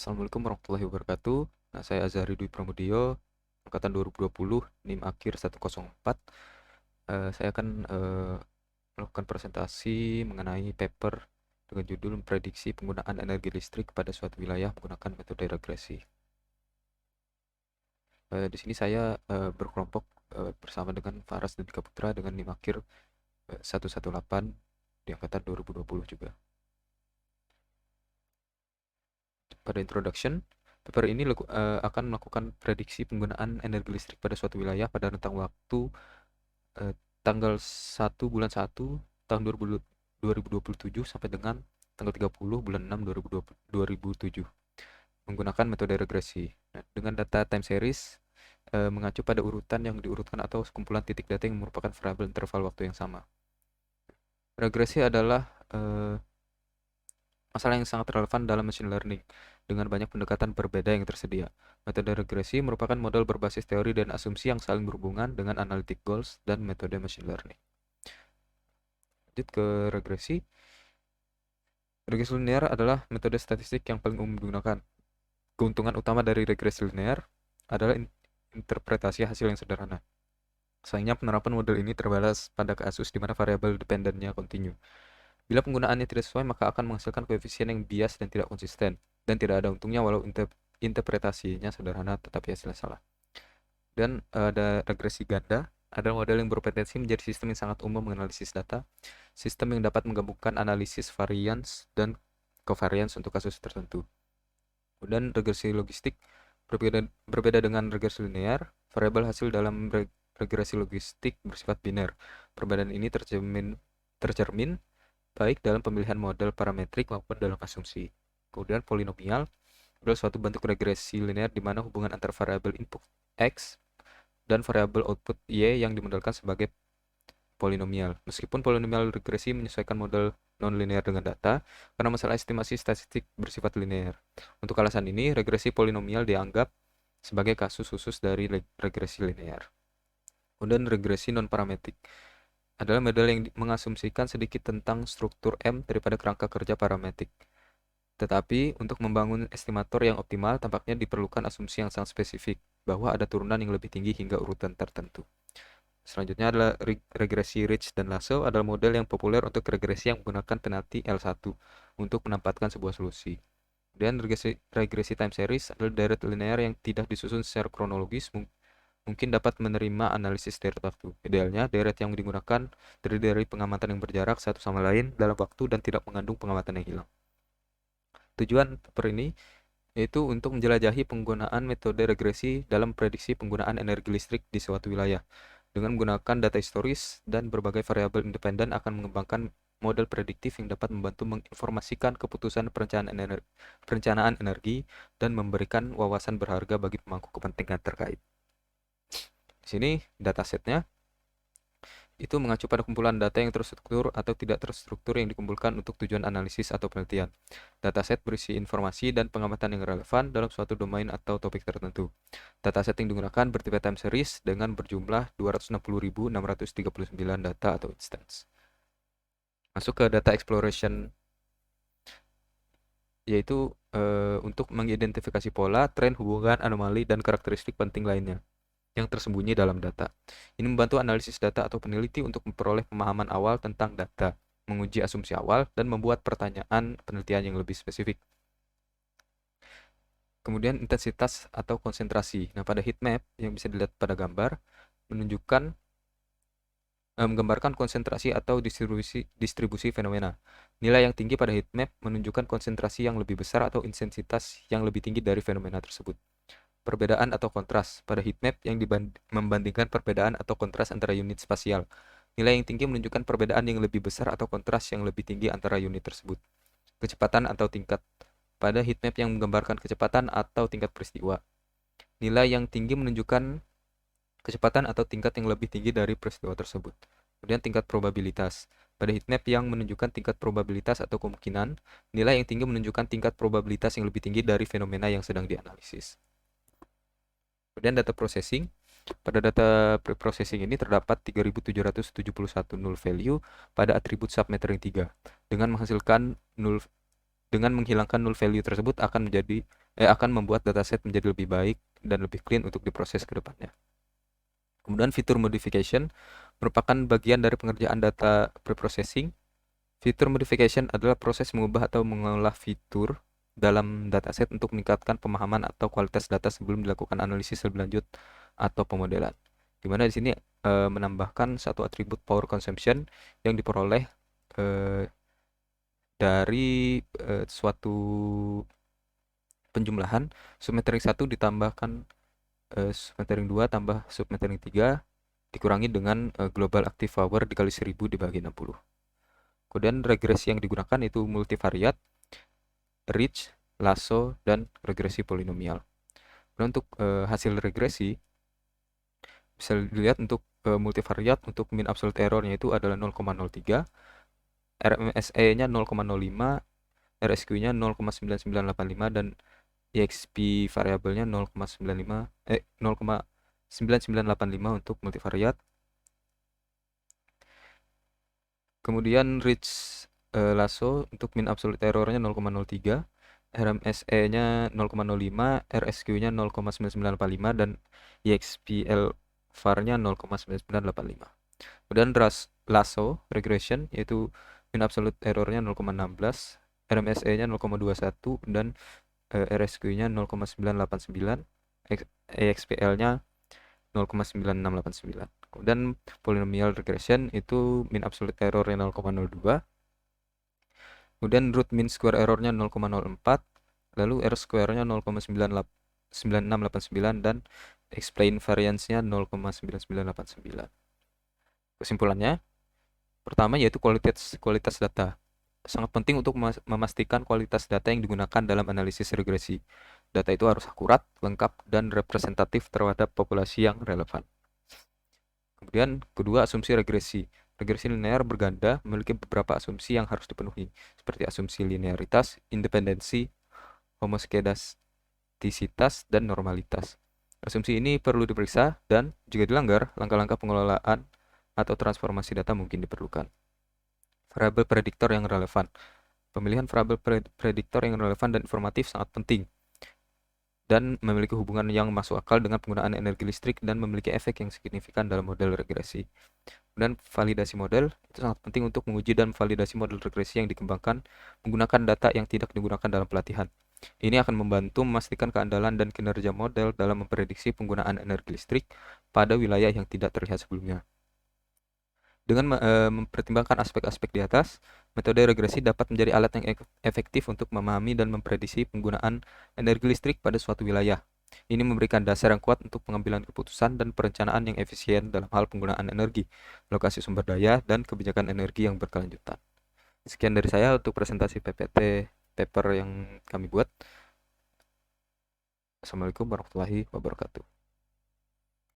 Assalamualaikum warahmatullahi wabarakatuh. Nah, saya Azhari Dwi Pramudio, angkatan 2020, NIM akhir 104. Saya akan melakukan presentasi mengenai paper dengan judul Prediksi Penggunaan Energi Listrik pada suatu wilayah menggunakan metode regresi. Di sini saya berkelompok bersama dengan Faras dan Dika Putra dengan NIM akhir 118 di angkatan 2020 juga. Pada introduction, paper ini akan melakukan prediksi penggunaan energi listrik pada suatu wilayah pada rentang waktu tanggal 1 bulan 1 tahun 2027 sampai dengan tanggal 30 bulan 6 2007 menggunakan metode regresi. Nah, dengan data time series mengacu pada urutan yang diurutkan atau kumpulan titik data yang merupakan variabel interval waktu yang sama. Regresi adalah masalah yang sangat relevan dalam machine learning dengan banyak pendekatan berbeda yang tersedia. Metode regresi merupakan model berbasis teori dan asumsi yang saling berhubungan dengan analytic goals dan metode machine learning. Lanjut ke regresi. Regresi linear adalah metode statistik yang paling umum digunakan. Keuntungan utama dari regresi linear adalah interpretasi hasil yang sederhana. Sayangnya penerapan model ini terbatas pada kasus di mana variabel dependennya kontinu. Bila penggunaannya tidak sesuai, maka akan menghasilkan koefisien yang bias dan tidak konsisten, dan tidak ada untungnya walau interpretasinya sederhana tetapi hasilnya salah. Dan ada regresi ganda, adalah model yang berpotensi menjadi sistem yang sangat umum menganalisis data, sistem yang dapat menggabungkan analisis variance dan covariance untuk kasus tertentu. Kemudian regresi logistik berbeda dengan regresi linear, variabel hasil dalam regresi logistik bersifat biner. Perbedaan ini tercermin baik dalam pemilihan model parametrik maupun dalam asumsi. Kemudian polinomial adalah suatu bentuk regresi linear di mana hubungan antar variabel input x dan variabel output y yang dimodelkan sebagai polinomial. Meskipun polinomial regresi menyesuaikan model non-linear dengan data, karena masalah estimasi statistik bersifat linear. Untuk alasan ini, regresi polinomial dianggap sebagai kasus khusus dari regresi linear. Kemudian regresi non-parametrik adalah model yang mengasumsikan sedikit tentang struktur M daripada kerangka kerja parametrik. Tetapi untuk membangun estimator yang optimal tampaknya diperlukan asumsi yang sangat spesifik bahwa ada turunan yang lebih tinggi hingga urutan tertentu. Selanjutnya adalah regresi Ridge dan Lasso adalah model yang populer untuk regresi yang menggunakan penalti L1 untuk menempatkan sebuah solusi. Kemudian regresi time series adalah deret linear yang tidak disusun secara kronologis mungkin dapat menerima analisis deret waktu. Idealnya, deret yang digunakan terdiri dari pengamatan yang berjarak satu sama lain dalam waktu dan tidak mengandung pengamatan yang hilang. Tujuan paper ini yaitu untuk menjelajahi penggunaan metode regresi dalam prediksi penggunaan energi listrik di suatu wilayah. Dengan menggunakan data historis dan berbagai variabel independen akan mengembangkan model prediktif yang dapat membantu menginformasikan keputusan perencanaan energi dan memberikan wawasan berharga bagi pemangku kepentingan terkait. Di sini datasetnya itu mengacu pada kumpulan data yang terstruktur atau tidak terstruktur yang dikumpulkan untuk tujuan analisis atau penelitian. Dataset berisi informasi dan pengamatan yang relevan dalam suatu domain atau topik tertentu. Dataset yang digunakan bertipe time series dengan berjumlah 260.639 data atau instance. Masuk ke data exploration, yaitu untuk mengidentifikasi pola, tren, hubungan, anomali, dan karakteristik penting lainnya yang tersembunyi dalam data. Ini membantu analisis data atau peneliti untuk memperoleh pemahaman awal tentang data, menguji asumsi awal, dan membuat pertanyaan penelitian yang lebih spesifik. Kemudian intensitas atau konsentrasi. Nah, pada heat map yang bisa dilihat pada gambar, menggambarkan konsentrasi atau distribusi fenomena. Nilai yang tinggi pada heat map menunjukkan konsentrasi yang lebih besar atau intensitas yang lebih tinggi dari fenomena tersebut. Perbedaan atau kontras pada heatmap yang membandingkan perbedaan atau kontras antara unit spasial. Nilai yang tinggi menunjukkan perbedaan yang lebih besar atau kontras yang lebih tinggi antara unit tersebut. Kecepatan atau tingkat pada heatmap yang menggambarkan kecepatan atau tingkat peristiwa. Nilai yang tinggi menunjukkan kecepatan atau tingkat yang lebih tinggi dari peristiwa tersebut. Kemudian tingkat probabilitas. Pada heatmap yang menunjukkan tingkat probabilitas atau kemungkinan, nilai yang tinggi menunjukkan tingkat probabilitas yang lebih tinggi dari fenomena yang sedang dianalisis. Kemudian data processing. Pada data processing ini terdapat 3.771 null value pada atribut submetering 3 dengan menghasilkan null Dengan menghilangkan null value tersebut akan membuat dataset menjadi lebih baik dan lebih clean untuk diproses ke depannya. Kemudian fitur modification merupakan bagian dari pengerjaan data preprocessing. Fitur modification adalah proses mengubah atau mengolah fitur dalam dataset untuk meningkatkan pemahaman atau kualitas data sebelum dilakukan analisis lebih lanjut atau pemodelan. Dimana di sini menambahkan satu atribut power consumption yang diperoleh dari suatu penjumlahan submetering 1 ditambahkan submetering 2 tambah submetering 3 dikurangi dengan global active power dikali 1000 dibagi 60. Kemudian regresi yang digunakan itu multivariat, Ridge, lasso, dan regresi polinomial. Dan untuk hasil regresi bisa dilihat untuk multivariat untuk mean absolute error-nya itu adalah 0,03, RMSE-nya 0,05, RSQ-nya 0,9985 dan EXP variabelnya 0,9985 untuk multivariat. Kemudian Ridge lasso untuk mean absolute error-nya 0,03, RMSE-nya 0,05, RSQ-nya 0,9985 dan EXPL var-nya 0,9985. Kemudian lasso regression yaitu mean absolute error-nya 0,16, RMSE-nya 0,21 dan RSQ-nya 0,989, EXPL-nya 0,9689. Kemudian polynomial regression itu mean absolute error-nya 0,02. Kemudian root mean square error-nya 0,04, lalu R square-nya 0,9689 dan explain variance-nya 0,9989. Kesimpulannya, pertama yaitu kualitas data. Sangat penting untuk memastikan kualitas data yang digunakan dalam analisis regresi. Data itu harus akurat, lengkap, dan representatif terhadap populasi yang relevan. Kemudian kedua, asumsi regresi. Regresi linear berganda memiliki beberapa asumsi yang harus dipenuhi, seperti asumsi linearitas, independensi, homoskedastisitas, dan normalitas. Asumsi ini perlu diperiksa dan jika dilanggar, langkah-langkah pengelolaan atau transformasi data mungkin diperlukan. Variabel prediktor yang relevan. Pemilihan variabel prediktor yang relevan dan informatif sangat penting dan memiliki hubungan yang masuk akal dengan penggunaan energi listrik dan memiliki efek yang signifikan dalam model regresi. Dan validasi model itu sangat penting untuk menguji dan validasi model regresi yang dikembangkan menggunakan data yang tidak digunakan dalam pelatihan. Ini akan membantu memastikan keandalan dan kinerja model dalam memprediksi penggunaan energi listrik pada wilayah yang tidak terlihat sebelumnya. Dengan mempertimbangkan aspek-aspek di atas, metode regresi dapat menjadi alat yang efektif untuk memahami dan memprediksi penggunaan energi listrik pada suatu wilayah. Ini memberikan dasar yang kuat untuk pengambilan keputusan dan perencanaan yang efisien dalam hal penggunaan energi, alokasi sumber daya, dan kebijakan energi yang berkelanjutan. Sekian dari saya untuk presentasi PPT paper yang kami buat. Assalamualaikum warahmatullahi wabarakatuh.